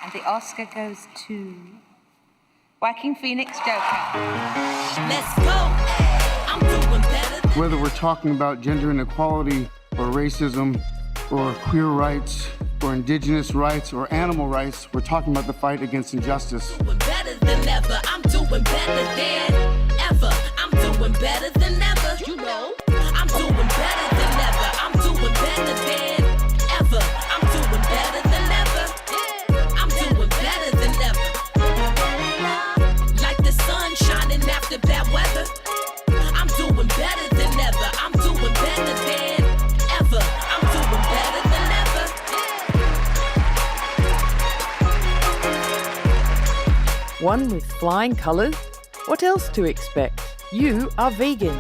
And the Oscar goes to Joaquin Phoenix Joker. Let's go. I'm doing better. Whether we're talking about gender inequality or racism or queer rights or indigenous rights or animal rights, we're talking about the fight against injustice. Doing better than ever. I'm doing better than ever. I'm doing better than ever. You know, I'm doing better than ever. I'm doing better than ever. I'm doing better than ever. I'm doing better than ever. Like the sun shining after bad weather. I'm doing better than ever. I'm doing better than ever. I'm doing better than ever. One with flying colours? What else to expect? You are vegan.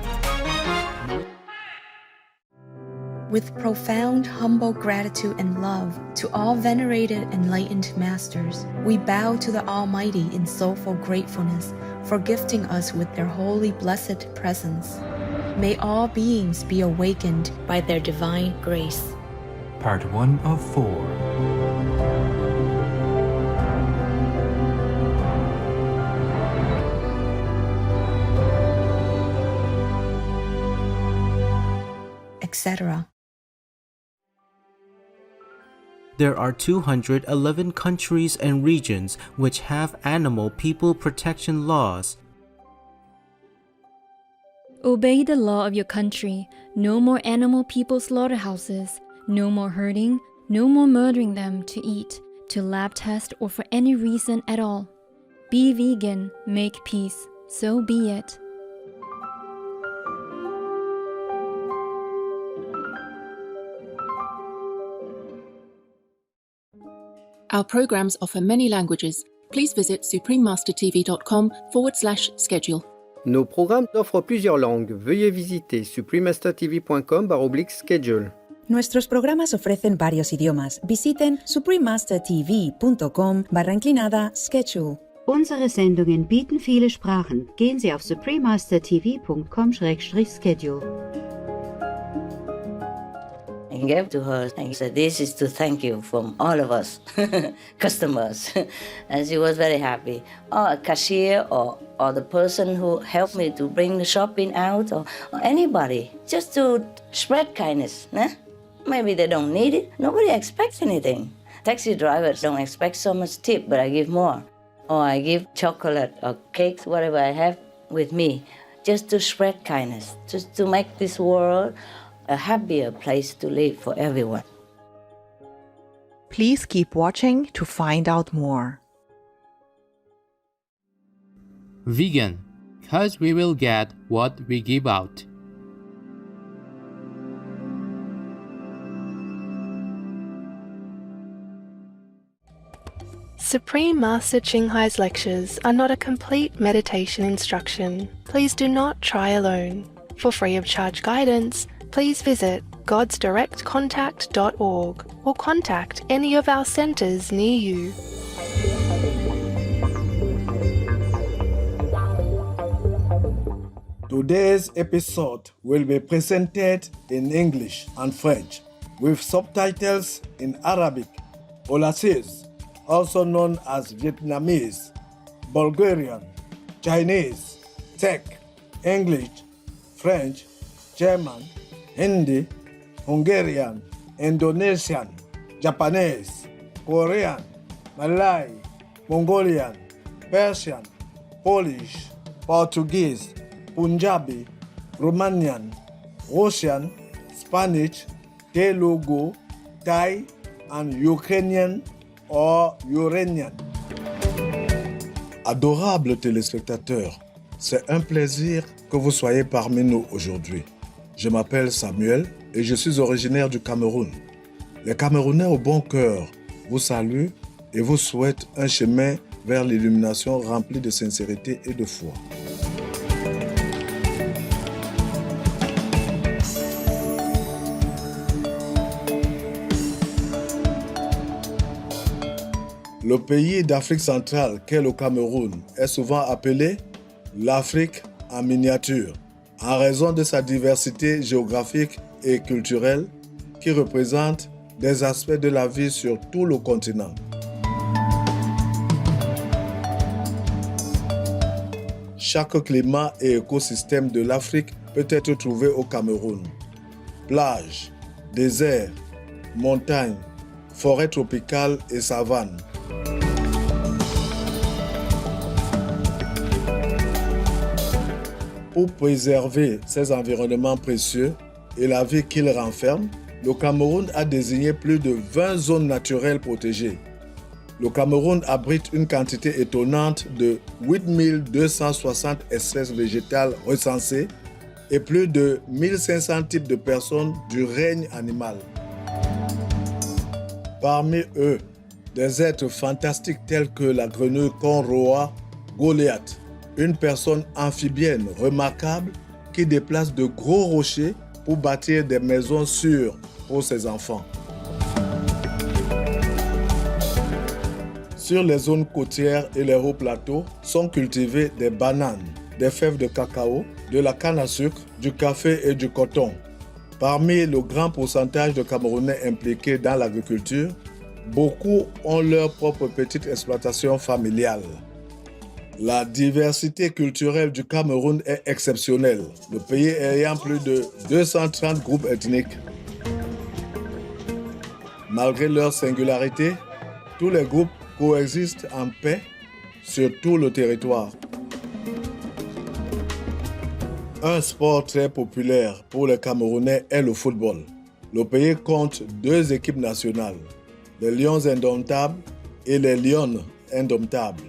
With profound, humble gratitude and love to all venerated enlightened masters, we bow to the Almighty in soulful gratefulness for gifting us with their holy blessed presence. May all beings be awakened by their divine grace. Part 1 of 4. Etc. There are 211 countries and regions which have animal people protection laws. Obey the law of your country. No more animal people slaughterhouses. No more hurting. No more murdering them to eat, to lab test, or for any reason at all. Be vegan. Make peace. So be it. Our programs offer many languages. Please visit suprememastertv.com/schedule. Nos programmes offrent plusieurs langues. Veuillez visiter suprememastertv.com/schedule. Nuestros programas ofrecen varios idiomas. Visiten suprememastertv.com/schedule. Unsere Sendungen bieten viele Sprachen. Gehen Sie auf suprememastertv.com/schedule. And gave to her and said, "This is to thank you from all of us, customers." And she was very happy. Or a cashier or the person who helped me to bring the shopping out or anybody, just to spread kindness. Maybe they don't need it. Nobody expects anything. Taxi drivers don't expect so much tip, but I give more. Or I give chocolate or cakes, whatever I have with me, just to spread kindness, just to make this world a happier place to live for everyone. Please keep watching to find out more. Vegan, 'cause we will get what we give out. Supreme Master Ching Hai's lectures are not a complete meditation instruction. Please do not try alone. For free of charge guidance, please visit godsdirectcontact.org or contact any of our centers near you. Today's episode will be presented in English and French with subtitles in Arabic, Olassis, also known as Vietnamese, Bulgarian, Chinese, Czech, English, French, German, Hindi, Hungarian, Indonesian, Japanese, Korean, Malay, Mongolian, Persian, Polish, Portuguese, Punjabi, Romanian, Russian, Spanish, Telugu, Thai, and Ukrainian or Uranian. Adorables téléspectateurs, c'est un plaisir que vous soyez parmi nous aujourd'hui. Je m'appelle Samuel et je suis originaire du Cameroun. Les Camerounais au bon cœur vous saluent et vous souhaitent un chemin vers l'illumination rempli de sincérité et de foi. Le pays d'Afrique centrale qu'est le Cameroun est souvent appelé l'Afrique en miniature, en raison de sa diversité géographique et culturelle qui représente des aspects de la vie sur tout le continent. chaque climat et écosystème de l'Afrique peut être trouvé au Cameroun. Plages, déserts, montagnes, forêts tropicales et savanes. Pour préserver ces environnements précieux et la vie qu'ils renferment, le Cameroun a désigné plus de 20 zones naturelles protégées. Le Cameroun abrite une quantité étonnante de 8260 espèces végétales recensées et plus de 1500 types de personnes du règne animal. Parmi eux, des êtres fantastiques tels que la grenouille Conroa Goliath, une personne amphibienne remarquable qui déplace de gros rochers pour bâtir des maisons sûres pour ses enfants. Sur les zones côtières et les hauts plateaux sont cultivées des bananes, des fèves de cacao, de la canne à sucre, du café et du coton. Parmi le grand pourcentage de Camerounais impliqués dans l'agriculture, beaucoup ont leur propre petite exploitation familiale. La diversité culturelle du Cameroun est exceptionnelle, le pays ayant plus de 230 groupes ethniques. Malgré leur singularité, tous les groupes coexistent en paix sur tout le territoire. Un sport très populaire pour les Camerounais est le football. Le pays compte 2 équipes nationales, les Lions indomptables et les Lions indomptables.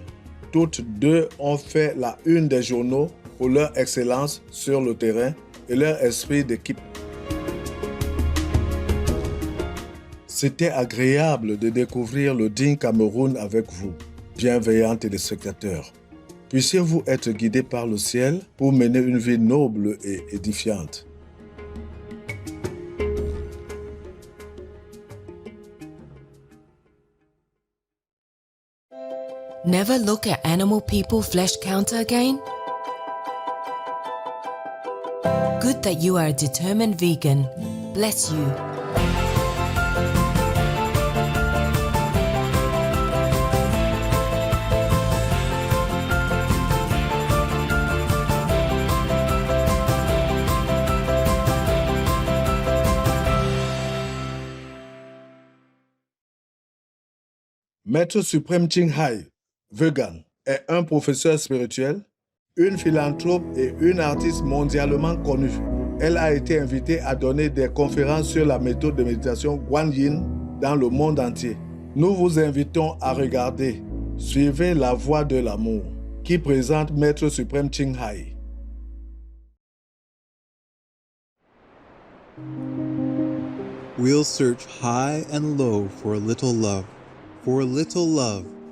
Toutes 2 ont fait la une des journaux pour leur excellence sur le terrain et leur esprit d'équipe. C'était agréable de découvrir le digne Cameroun avec vous, bienveillants téléspectateurs. Puissiez-vous être guidés par le ciel pour mener une vie noble et édifiante. Never look at animal people flesh counter again? Good that you are a determined vegan. Bless you. Maître suprême Ching Hai, vegan, est un professeur spirituel, une philanthrope et une artiste mondialement connue. Elle a été invitée à donner des conférences sur la méthode de méditation Guan Yin dans le monde entier. Nous vous invitons à regarder Suivez la voie de l'amour, qui présente Maître suprême Ching Hai. We'll search high and low for a little love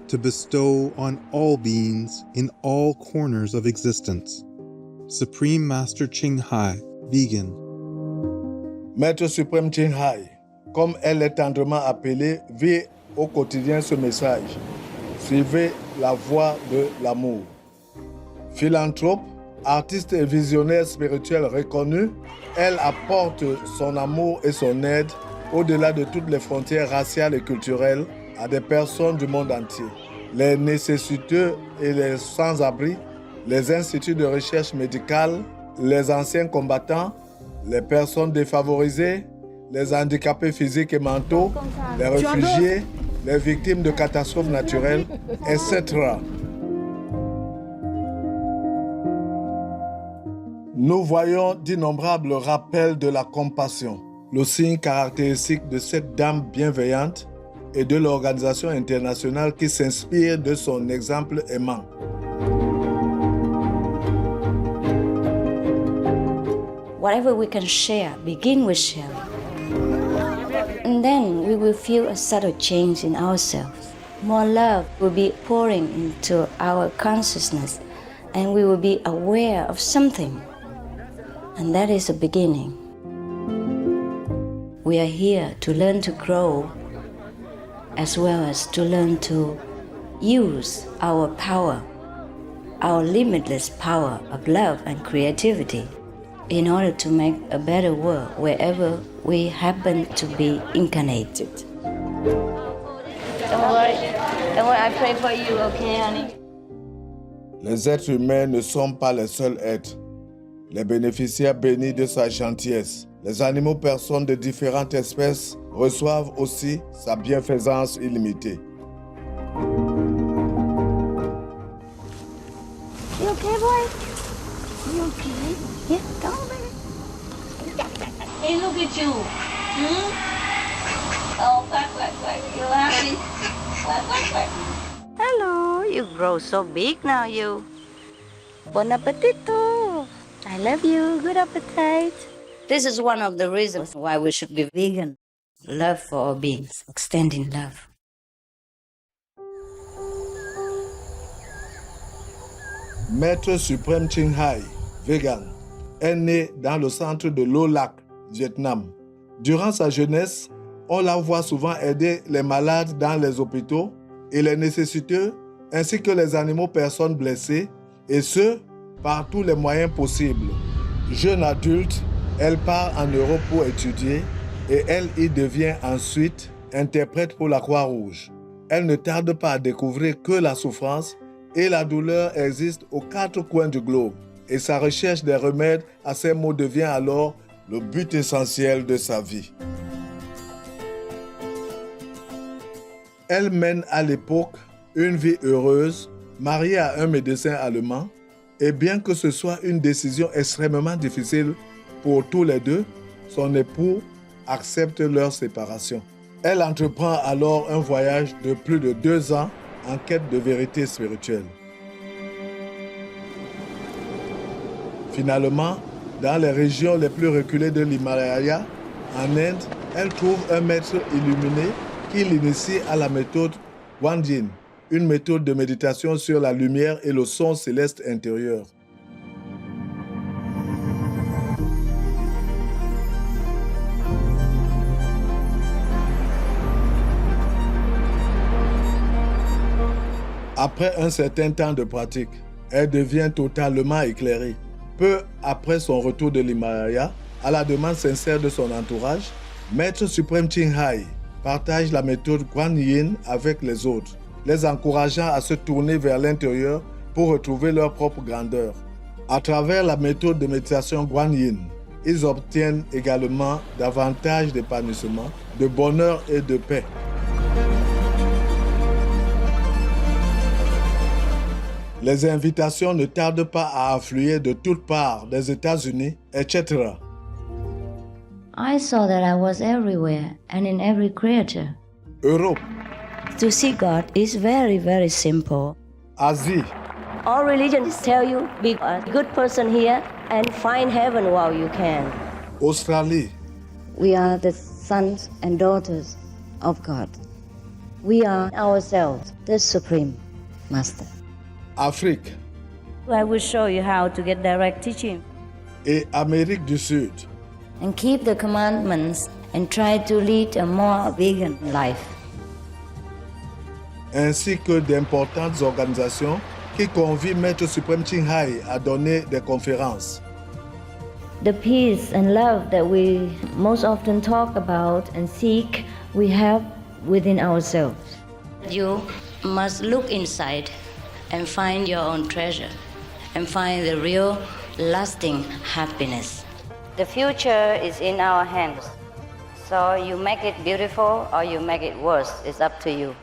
to bestow on all beings in all corners of existence. Supreme Master Ching Hai, vegan. Maître suprême Ching Hai, comme elle est tendrement appelée, vit au quotidien ce message. Suivez la voie de l'amour. Philanthrope, artiste et visionnaire spirituel reconnu, elle apporte son amour et son aide au-delà de toutes les frontières raciales et culturelles à des personnes du monde entier. Les nécessiteux et les sans-abri, les instituts de recherche médicale, les anciens combattants, les personnes défavorisées, les handicapés physiques et mentaux, les réfugiés, les victimes de catastrophes naturelles, etc. Nous voyons d'innombrables rappels de la compassion, le signe caractéristique de cette dame bienveillante et de l'organisation internationale qui s'inspire de son exemple aimant. Whatever we can share, begin with sharing. And then we will feel a subtle change in ourselves. More love will be pouring into our consciousness, and we will be aware of something. And that is a beginning. We are here to learn to grow, as well as to learn to use our power, our limitless power of love and creativity, in order to make a better world wherever we happen to be incarnated. Don't worry, I pray for you, okay, honey? Les êtres humains ne sont pas les seuls êtres, les bénéficiaires bénis de sa gentillesse. Les animaux personnes de différentes espèces reçoivent aussi sa bienfaisance illimitée. You okay, boy? You okay? Yeah, come on, baby. Hey, look at you. Oh, quack. You happy? Quack. Hello, you grow so big now, you. Bon appetito. I love you. Good appetite. This is one of the reasons why we should be vegan. Love for our beings, extending love. Maître suprême Ching Hai, vegan, est né dans le centre de l'Au Lạc, Vietnam. Durant sa jeunesse, on la voit souvent aider les malades dans les hôpitaux et les nécessiteux, ainsi que les animaux personnes blessées, et ce, par tous les moyens possibles. Jeune adulte, elle part en Europe pour étudier et elle y devient ensuite interprète pour la Croix-Rouge. Elle ne tarde pas à découvrir que la souffrance et la douleur existent aux quatre coins du globe et sa recherche des remèdes à ces maux devient alors le but essentiel de sa vie. Elle mène à l'époque une vie heureuse, mariée à un médecin allemand, et bien que ce soit une décision extrêmement difficile pour tous les deux, son époux accepte leur séparation. Elle entreprend alors un voyage de plus de 2 ans en quête de vérité spirituelle. Finalement, dans les régions les plus reculées de l'Himalaya, en Inde, elle trouve un maître illuminé qui l'initie à la méthode Guanyin, une méthode de méditation sur la lumière et le son céleste intérieur. Après un certain temps de pratique, elle devient totalement éclairée. Peu après son retour de l'Himalaya, à la demande sincère de son entourage, Maître suprême Ching Hai partage la méthode Guanyin avec les autres, les encourageant à se tourner vers l'intérieur pour retrouver leur propre grandeur. À travers la méthode de méditation Guanyin, ils obtiennent également davantage d'épanouissement, de bonheur et de paix. Les invitations ne tardent pas à affluer de toutes parts des États-Unis, etc. I saw that I was everywhere and in every creature. Europe. To see God is very, very simple. Asie. All religions tell you, be a good person here and find heaven while you can. Australie. We are the sons and daughters of God. We are ourselves, the Supreme Master. Afrique. I will show you how to get direct teaching. Et Amérique du Sud. And keep the commandments and try to lead a more vegan life. Ainsi que d'importantes organisations qui convient Maître suprême Ching Hai à donner des conférences. The peace and love that we most often talk about and seek, we have within ourselves. You must look inside and find your own treasure and find the real lasting happiness. The future is in our hands. So you make it beautiful or you make it worse. It's up to you.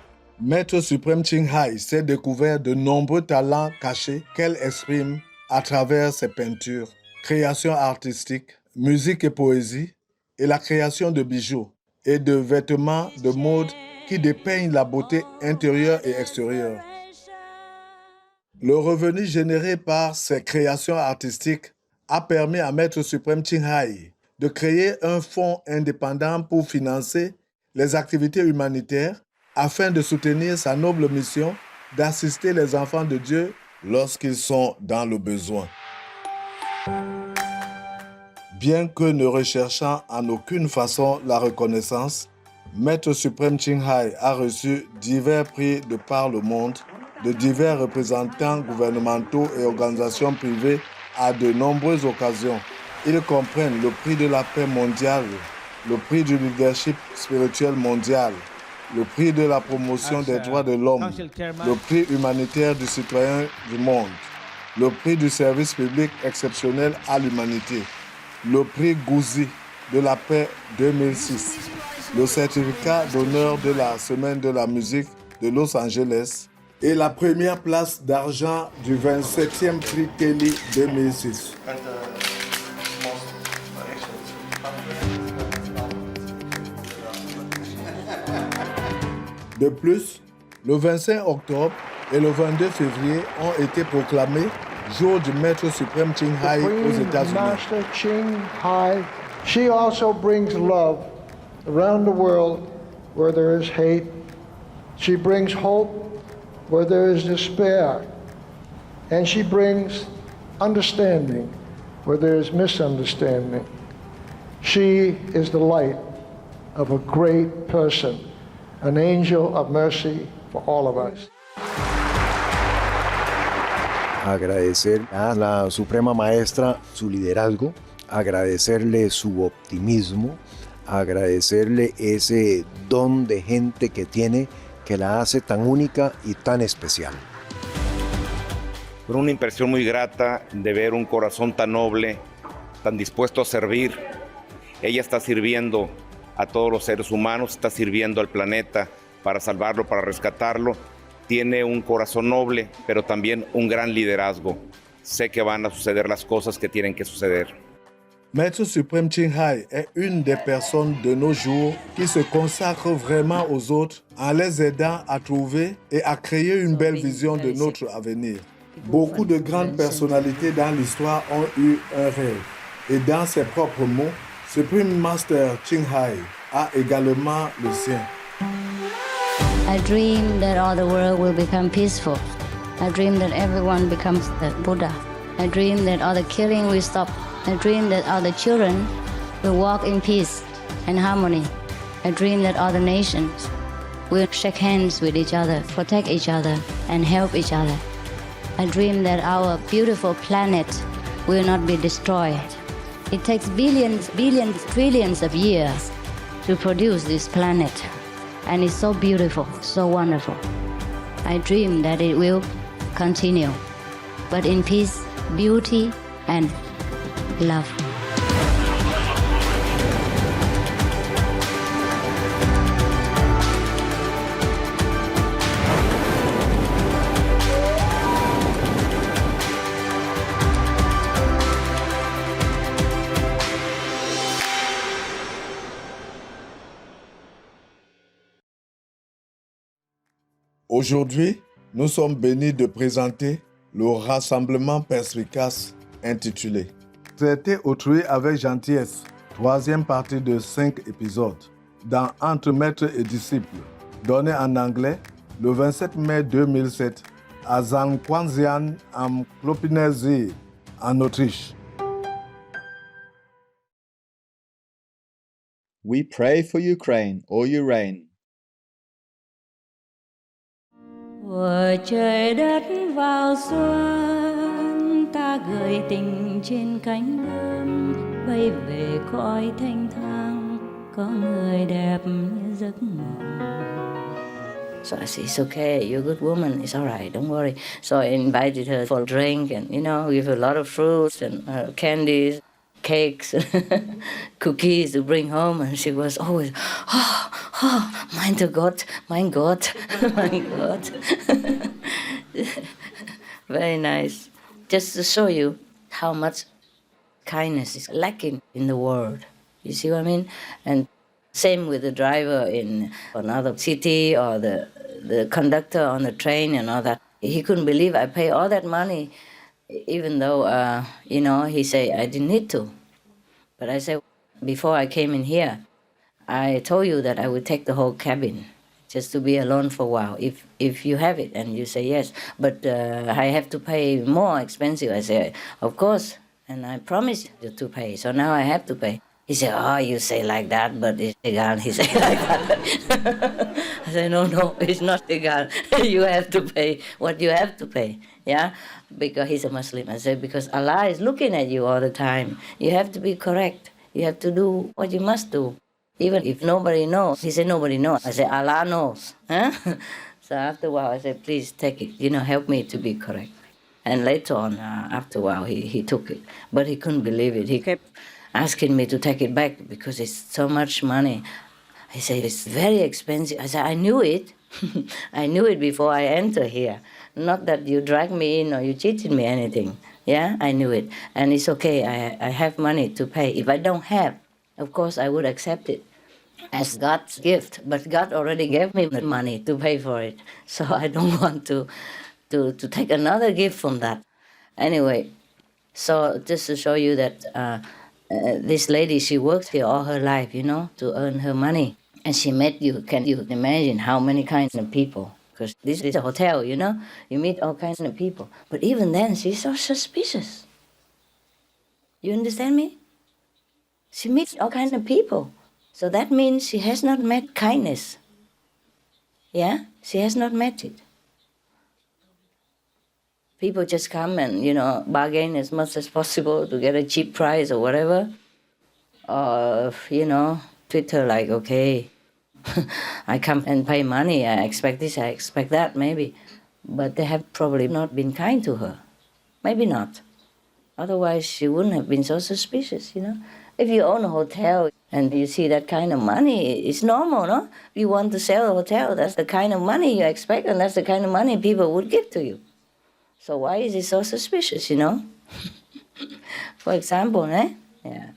Maître suprême Ching Hai s'est découvert de nombreux talents cachés qu'elle exprime à travers ses peintures, créations artistiques, musique et poésie, et la création de bijoux et de vêtements de mode qui dépeignent la beauté intérieure et extérieure. Le revenu généré par ces créations artistiques a permis à Maître suprême Ching Hai de créer un fonds indépendant pour financer les activités humanitaires afin de soutenir sa noble mission d'assister les enfants de Dieu lorsqu'ils sont dans le besoin. Bien que ne recherchant en aucune façon la reconnaissance, Maître suprême Ching Hai a reçu divers prix de par le monde, de divers représentants gouvernementaux et organisations privées à de nombreuses occasions. Ils comprennent le prix de la paix mondiale, le prix du leadership spirituel mondial, le prix de la promotion des droits de l'homme, le prix humanitaire du citoyen du monde. le prix du service public exceptionnel à l'humanité, le prix Gouzi de la paix 2006, le certificat d'honneur de la Semaine de la musique de Los Angeles et la première place d'argent du 27e prix Kelly 2006. De plus, le 25 octobre et le 22 février ont été proclamés jour du Maître suprême Ching Hai aux États-Unis. Master Ching Hai, she also brings love around the world where there is hate. She brings hope where there is despair. And she brings understanding where there is misunderstanding. She is the light of a great person, an angel of mercy for all of us. Agradecer a la Suprema Maestra su liderazgo, agradecerle su optimismo, agradecerle ese don de gente que tiene que la hace tan única y tan especial. Fue una impresión muy grata de ver un corazón tan noble, tan dispuesto a servir. Ella está sirviendo a todos los seres humanos, está sirviendo al planeta para salvarlo, para rescatarlo. Tiene un corazón noble, pero también un gran liderazgo. Sé que van a suceder las cosas que tienen que suceder. Maître suprême Ching Hai est une des personnes de nos jours qui se consacre vraiment aux autres en les aidant à trouver et à créer une belle vision de notre avenir. Beaucoup de grandes personnalités dans l'histoire ont eu un rêve. Et dans ses propres mots, Supreme Master Ching Hai a également le sien. I dream that all the world will become peaceful. I dream that everyone becomes the Buddha. I dream that all the killing will stop. I dream that all the children will walk in peace and harmony. I dream that all the nations will shake hands with each other, protect each other, and help each other. I dream that our beautiful planet will not be destroyed. It takes billions, trillions of years to produce this planet. And it's so beautiful, so wonderful. I dream that it will continue, but in peace, beauty, and love. Aujourd'hui, nous sommes bénis de présenter le rassemblement perspicace intitulé « Traiter autrui avec gentillesse », troisième partie de 5 épisodes, dans Entre maître et disciple, donné en anglais le 27 mai 2007 à Zangquanxian am Klopiner See, en Autriche. We pray for Ukraine, or Ukraine. Vừa trời đất vào xuân, ta gửi tình trên cánh bướm, bay về cõi thanh thang, có người đẹp như giấc mộng. So I said, it's okay, you're a good woman, it's all right, don't worry. So I invited her for a drink and, give her a lot of fruits and candies, cakes, cookies to bring home. And she was always, mein Gott, mein Gott, mein Gott. Very nice. Just to show you how much kindness is lacking in the world. You see what I mean? And same with the driver in another city or the conductor on the train and all that. He couldn't believe I pay all that money, even though, he said I didn't need to. But I said, before I came in here, I told you that I would take the whole cabin just to be alone for a while, if you have it. And you say yes, but I have to pay more expensive. I say, of course, and I promised you to pay, so now I have to pay. He said, you say like that, but it's legal. He said like that. I said, no, it's not legal. You have to pay what you have to pay, yeah? Because he's a Muslim. I said, because Allah is looking at you all the time. You have to be correct. You have to do what you must do, even if nobody knows. He said, nobody knows. I said, Allah knows. Huh? So after a while, I said, please take it. Help me to be correct. And later on, after a while, he took it. But he couldn't believe it. He kept asking me to take it back because it's so much money. He said, it's very expensive. I said, I knew it. I knew it before I entered here. Not that you dragged me in or you cheated me anything. Yeah, I knew it. And it's okay, I have money to pay. If I don't have, of course, I would accept it as God's gift. But God already gave me the money to pay for it. So I don't want to take another gift from that. Anyway, so just to show you that this lady, she worked here all her life, you know, to earn her money. And she met you, can you imagine how many kinds of people? Because this is a hotel, you know, you meet all kinds of people. But even then, she's so suspicious. You understand me? She meets all kinds of people. So that means she has not met kindness. Yeah? She has not met it. People just come and, you know, bargain as much as possible to get a cheap price or whatever. Or, you know, treat her like, okay, I come and pay money, I expect this, I expect that, maybe. But they have probably not been kind to her. Maybe not. Otherwise, she wouldn't have been so suspicious, you know. If you own a hotel and you see that kind of money, it's normal, no? If you want to sell a hotel, that's the kind of money you expect, and that's the kind of money people would give to you. So why is it so suspicious, you know? For example, eh? Yeah.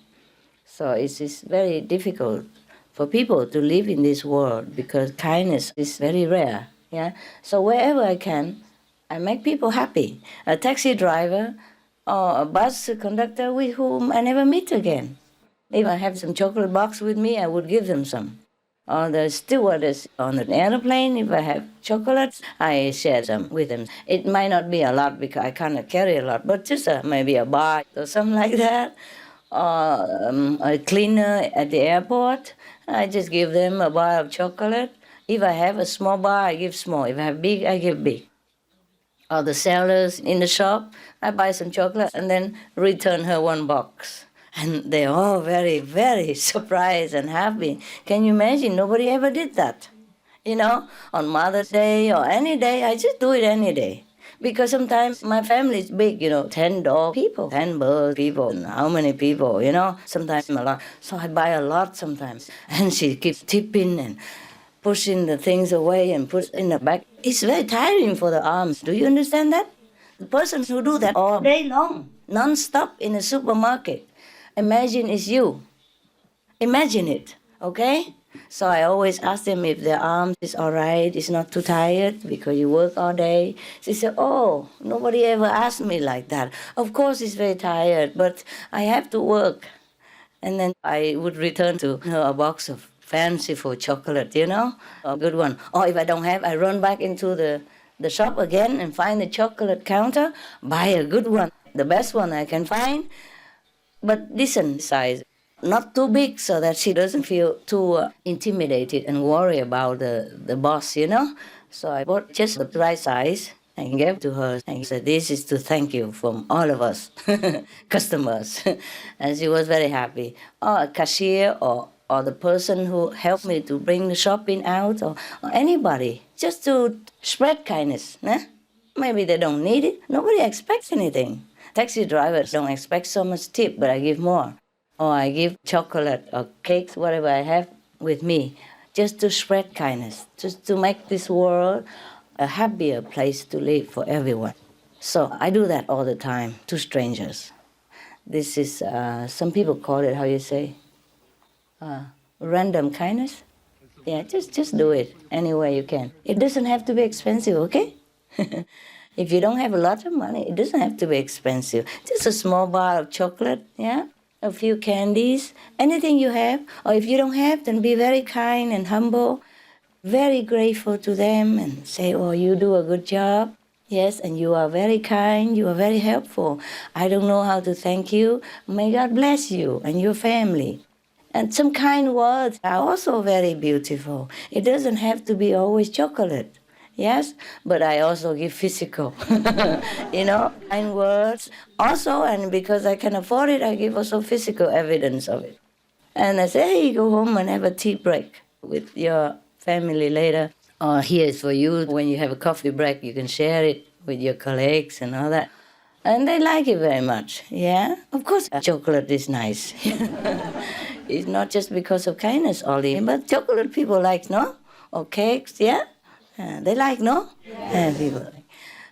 So it's very difficult for people to live in this world because kindness is very rare, yeah? So wherever I can, I make people happy. A taxi driver or a bus conductor with whom I never meet again. If I have some chocolate box with me, I would give them some. Or the stewardess on an airplane, if I have chocolates, I share them with them. It might not be a lot because I cannot carry a lot, but just maybe a bar or something like that. Or a cleaner at the airport, I just give them a bar of chocolate. If I have a small bar, I give small. If I have big, I give big. Or the sellers in the shop, I buy some chocolate and then return her one box. And they're all very, very surprised and happy. Can you imagine? Nobody ever did that. You know, on Mother's Day or any day, I just do it any day. Because sometimes my family is big, you know, 10 dog people, 10 bird people, and how many people, you know, sometimes a lot. So I buy a lot sometimes. And she keeps tipping and pushing the things away and put in the back. It's very tiring for the arms. Do you understand that? The person who do that all day long, non-stop in a supermarket. Imagine it's you. Imagine it, okay? So I always ask them if their arm is all right, it's not too tired because you work all day. She said, oh, nobody ever asked me like that. Of course it's very tired, but I have to work. And then I would return to her a box of fanciful chocolate, you know, a good one. Or if I don't have, I run back into the shop again and find the chocolate counter, buy a good one, the best one I can find, but decent size. Not too big so that she doesn't feel too intimidated and worry about the boss, you know. So I bought just the right size and gave to her and said, this is to thank you from all of us, customers. And she was very happy. Or a cashier or the person who helped me to bring the shopping out or anybody, just to spread kindness. Eh? Maybe they don't need it. Nobody expects anything. Taxi drivers don't expect so much tip, but I give more. Or I give chocolate or cakes, whatever I have with me, just to spread kindness, just to make this world a happier place to live for everyone. So I do that all the time to strangers. This is, some people call it, how you say, random kindness. Yeah, just do it any way you can. It doesn't have to be expensive, okay? If you don't have a lot of money, it doesn't have to be expensive. Just a small bar of chocolate, yeah? A few candies, anything you have. Or if you don't have, then be very kind and humble, very grateful to them and say, oh, you do a good job. Yes, and you are very kind, you are very helpful. I don't know how to thank you. May God bless you and your family. And some kind words are also very beautiful. It doesn't have to be always chocolate. Yes, but I also give physical, you know, kind words. Also, and because I can afford it, I give also physical evidence of it. And I say, hey, go home and have a tea break with your family later. Or here is for you, when you have a coffee break, you can share it with your colleagues and all that. And they like it very much, yeah? Of course, chocolate is nice. It's not just because of kindness only, but chocolate people like, no? Or cakes, yeah? They like, no? Yeah, people like.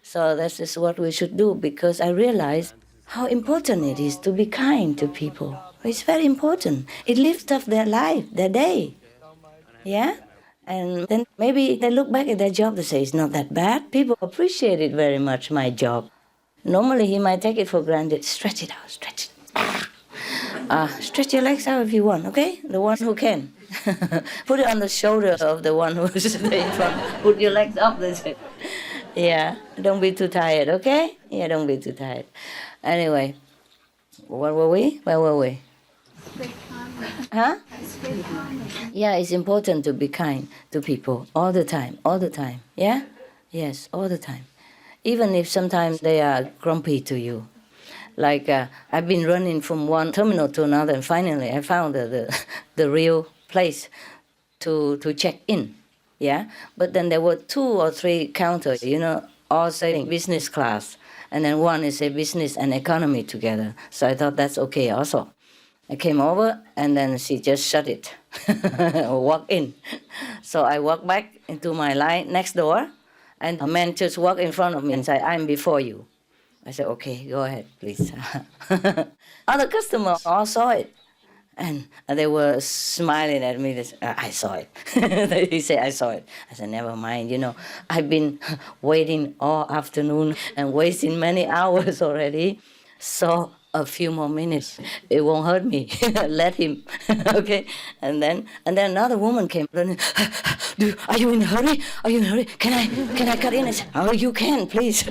So this is what we should do, because I realize how important it is to be kind to people. It's very important. It lifts up their life, their day, yeah? And then maybe they look back at their job, they say, it's not that bad. People appreciate it very much, my job. Normally, he might take it for granted. Stretch it out, stretch it. Stretch your legs out if you want, okay? The one who can. Put it on the shoulder of the one who's in front. Put your legs up, they say. Yeah, don't be too tired, okay? Yeah, don't be too tired. Anyway, where were we? Huh? Yeah, it's important to be kind to people all the time, yeah? Yes, all the time. Even if sometimes they are grumpy to you. Like, I've been running from one terminal to another, and finally I found the real place to check in, yeah? But then there were 2 or 3 counters, all saying business class, and then one is a business and economy together. So I thought that's okay also. I came over, and then she just shut it, walk in. So I walked back into my line next door, and a man just walked in front of me and said, I'm before you. I said, okay, go ahead, please. Other customers all saw it. And they were smiling at me. They said, I saw it. He said, I saw it. I said, never mind. I've been waiting all afternoon and wasting many hours already. So a few more minutes, it won't hurt me. Let him, okay? And then another woman came running. Are you in a hurry? Are you in a hurry? Can I cut in? I said, oh, you can, please.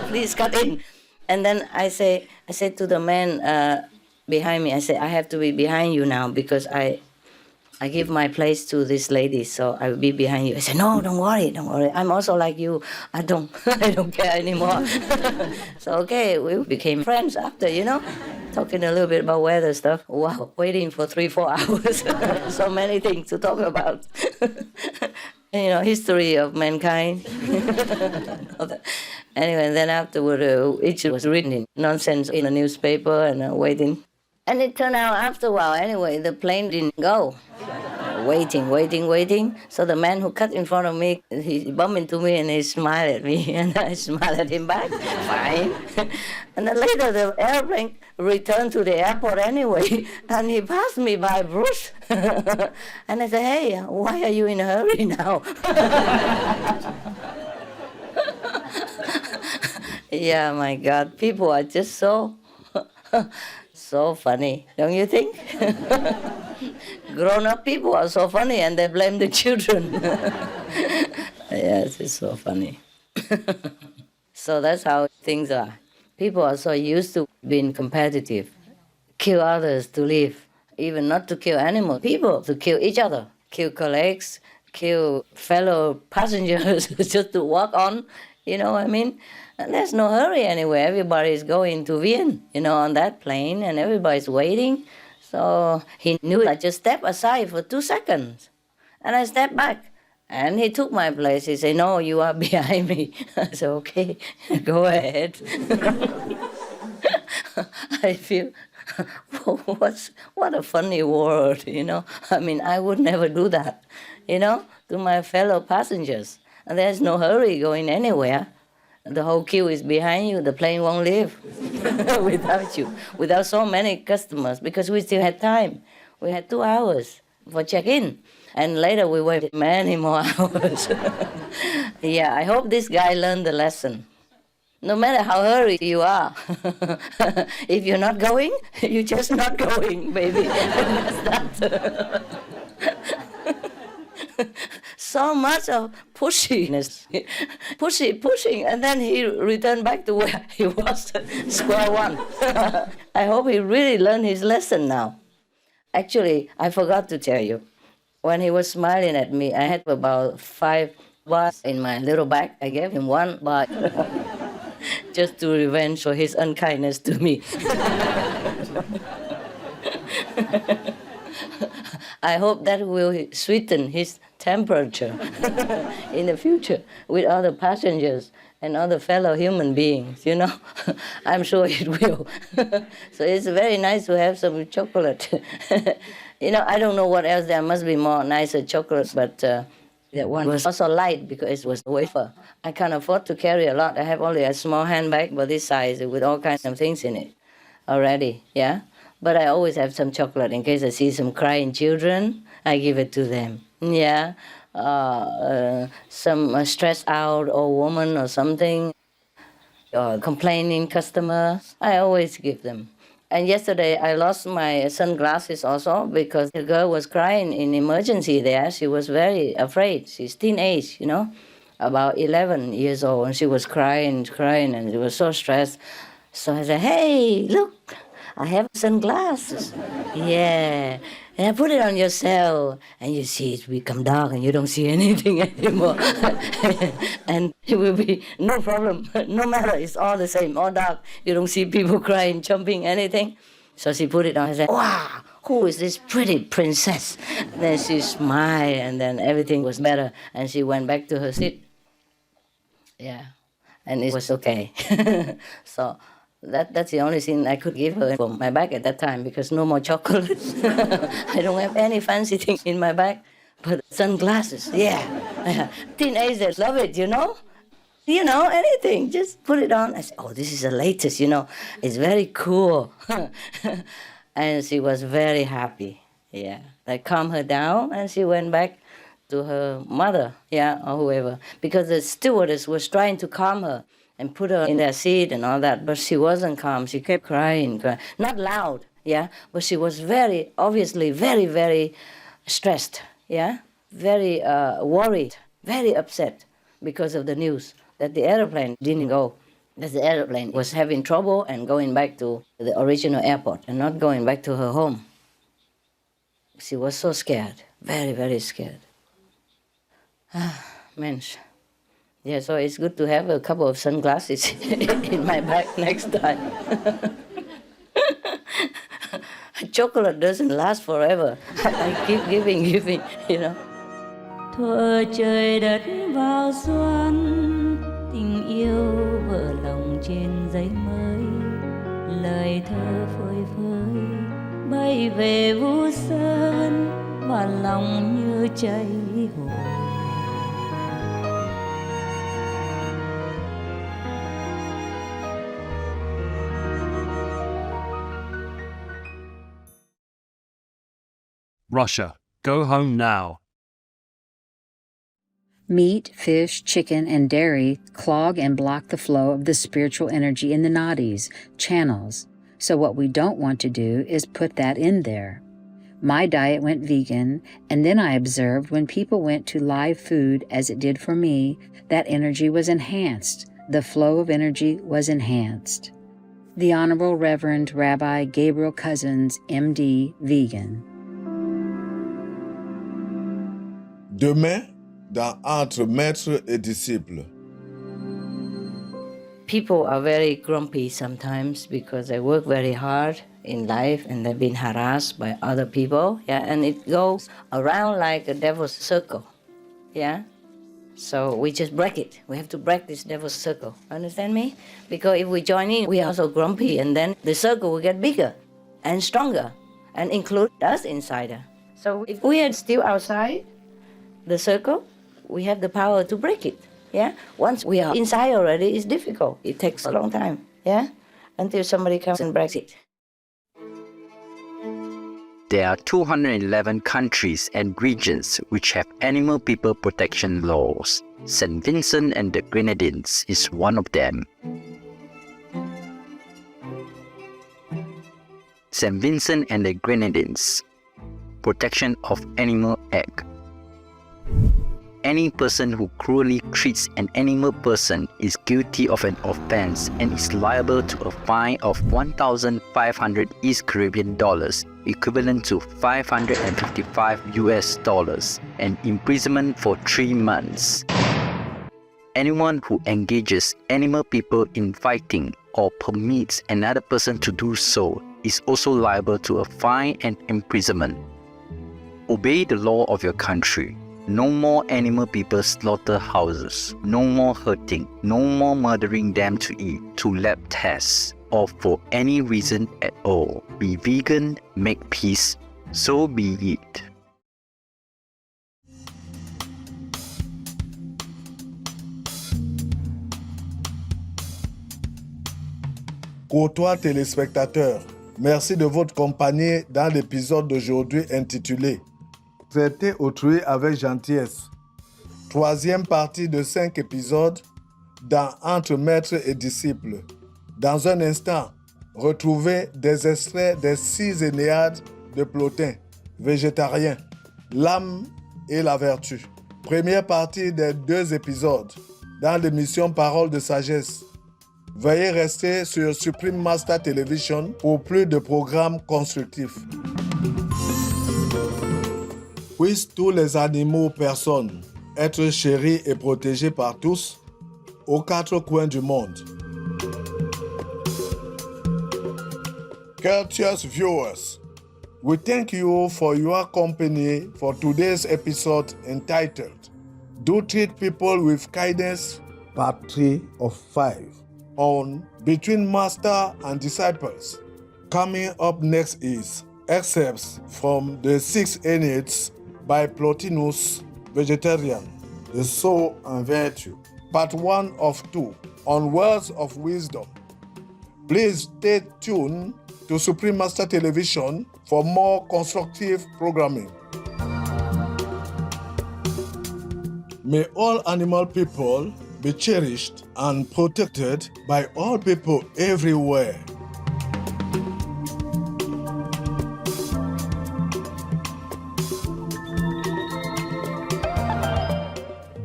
Please cut in. And then I said to the man behind me, I said, I have to be behind you now because I give my place to this lady, so I will be behind you. I said, no, don't worry. I'm also like you. I don't care anymore. So, okay, we became friends after, talking a little bit about weather stuff. Wow, waiting for 3-4 hours. So many things to talk about. History of mankind. Anyway, then afterward, each was written in nonsense in a newspaper and waiting. And it turned out after a while, anyway, the plane didn't go. Waiting. So the man who cut in front of me, he bumped into me and he smiled at me, and I smiled at him back. Fine. And then later the airplane returned to the airport anyway, and he passed me by Bruce. And I said, hey, why are you in a hurry now? Yeah, my God, people are just so funny, don't you think? Grown-up people are so funny and they blame the children. Yes, it's so funny. So that's how things are. People are so used to being competitive, kill others to live, even not to kill animals, people to kill each other, kill colleagues, kill fellow passengers just to walk on, you know what I mean? And there's no hurry anywhere. Everybody's going to Vienna, on that plane, and everybody's waiting. So he knew I just stepped aside for 2 seconds. And I stepped back. And he took my place. He said, no, you are behind me. I said, okay, go ahead. I feel, what a funny world, I would never do that, to my fellow passengers. And there's no hurry going anywhere. The whole queue is behind you. The plane won't leave without you, without so many customers, because we still had time. We had 2 hours for check-in. And later we waited many more hours. Yeah, I hope this guy learned the lesson. No matter how hurried you are, if you're not going, you're just not going, baby. That's that. So much of pushiness, pushing, and then he returned back to where he was, square one. I hope he really learned his lesson now. Actually, I forgot to tell you. When he was smiling at me, I had about 5 bars in my little bag. I gave him 1 bar just to revenge for his unkindness to me. I hope that will sweeten his temperature in the future with other passengers and other fellow human beings, you know. I'm sure it will. So it's very nice to have some chocolate. You know, I don't know what else. There must be more nicer chocolate, but that one was also light because it was wafer. I can't afford to carry a lot. I have only a small handbag for this size with all kinds of things in it already, yeah? But I always have some chocolate in case I see some crying children. I give it to them, yeah? Some stressed out old woman or something, or complaining customer, I always give them. And yesterday I lost my sunglasses also because the girl was crying in emergency there. She was very afraid. She's teenage, you know, about 11 years old, and she was crying, and she was so stressed. So I said, hey, look, I have sunglasses. Yeah. And I put it on yourself, and you see it become dark, and you don't see anything anymore. And it will be no problem, no matter, it's all the same, all dark. You don't see people crying, jumping, anything. So she put it on, I said, wow, who is this pretty princess? And then she smiled, and then everything was better, and she went back to her seat. Yeah, and it was okay. So that's the only thing I could give her from my bag at that time, because no more chocolate. I don't have any fancy thing in my bag, but sunglasses, yeah. Teenagers love it, you know? You know, anything, just put it on. I said, oh, this is the latest, you know. It's very cool. And she was very happy, yeah. I calmed her down, and she went back to her mother, yeah, or whoever, because the stewardess was trying to calm her and put her in their seat and all that, but she wasn't calm. She kept crying. Not loud, yeah, but she was very, obviously, very, very stressed, yeah, very worried, very upset because of the news that the airplane didn't go, that the airplane was having trouble and going back to the original airport and not going back to her home. She was so scared, very, very scared. Mensch. Yeah, so it's good to have a couple of sunglasses in my bag next time. Chocolate doesn't last forever. I keep giving, you know. Thuở trời đất vào xuân, tình yêu vỡ lòng trên giấy mới, lời thơ phơi phới bay về vu sơn và lòng như cháy hồn. Russia, go home now. Meat, fish, chicken, and dairy clog and block the flow of the spiritual energy in the nadis, channels. So what we don't want to do is put that in there. My diet went vegan, and then I observed when people went to live food, as it did for me, that energy was enhanced. The flow of energy was enhanced. The Honorable Reverend Rabbi Gabriel Cousins, MD, vegan. Demain, dans Entre Maître et Disciple. People are very grumpy sometimes because they work very hard in life and they've been harassed by other people, yeah, and it goes around like a devil's circle, yeah. So we just break it. We have to break this devil's circle. Understand me? Because if we join in, we are so grumpy, and then the circle will get bigger and stronger and include us inside her. So if we are still outside the circle, we have the power to break it, yeah? Once we are inside already, it's difficult. It takes a long time, yeah? Until somebody comes and breaks it. There are 211 countries and regions which have animal people protection laws. St. Vincent and the Grenadines is one of them. St. Vincent and the Grenadines. Protection of animal egg. Any person who cruelly treats an animal person is guilty of an offense and is liable to a fine of 1,500 East Caribbean dollars, equivalent to $555 and imprisonment for 3 months. Anyone who engages animal people in fighting or permits another person to do so is also liable to a fine and imprisonment. Obey the law of your country. No more animal people slaughterhouses. No more hurting. No more murdering them to eat, to lab tests, or for any reason at all. Be vegan, make peace, so be it. Courtois téléspectateurs, merci de votre compagnie dans l'épisode d'aujourd'hui intitulé « Traiter autrui avec gentillesse ». Troisième partie de 5 épisodes dans Entre maître et disciple. Dans un instant, retrouvez des extraits des 6 Énéades de Plotin, végétarien, l'âme et la vertu. Première partie des 2 épisodes dans l'émission Parole de sagesse. Veuillez rester sur Supreme Master Television pour plus de programmes constructifs. Puissent tous les animaux personnes être chéris et protégés par tous aux 4 coins du monde. Courteous viewers, we thank you for your company for today's episode entitled Do Treat People with Kindness, Part 3 of 5. On Between Master and Disciples. Coming up next is excerpts from the 6 Enneads by Plotinus, vegetarian, the soul and virtue. Part 1 of 2 on words of wisdom. Please stay tuned to Supreme Master Television for more constructive programming. May all animal people be cherished and protected by all people everywhere.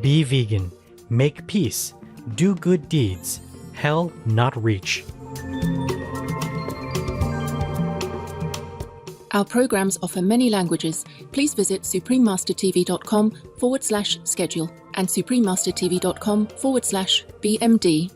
Be vegan, make peace, do good deeds, hell not reach. Our programs offer many languages. Please visit suprememastertv.com/schedule and suprememastertv.com/BMD.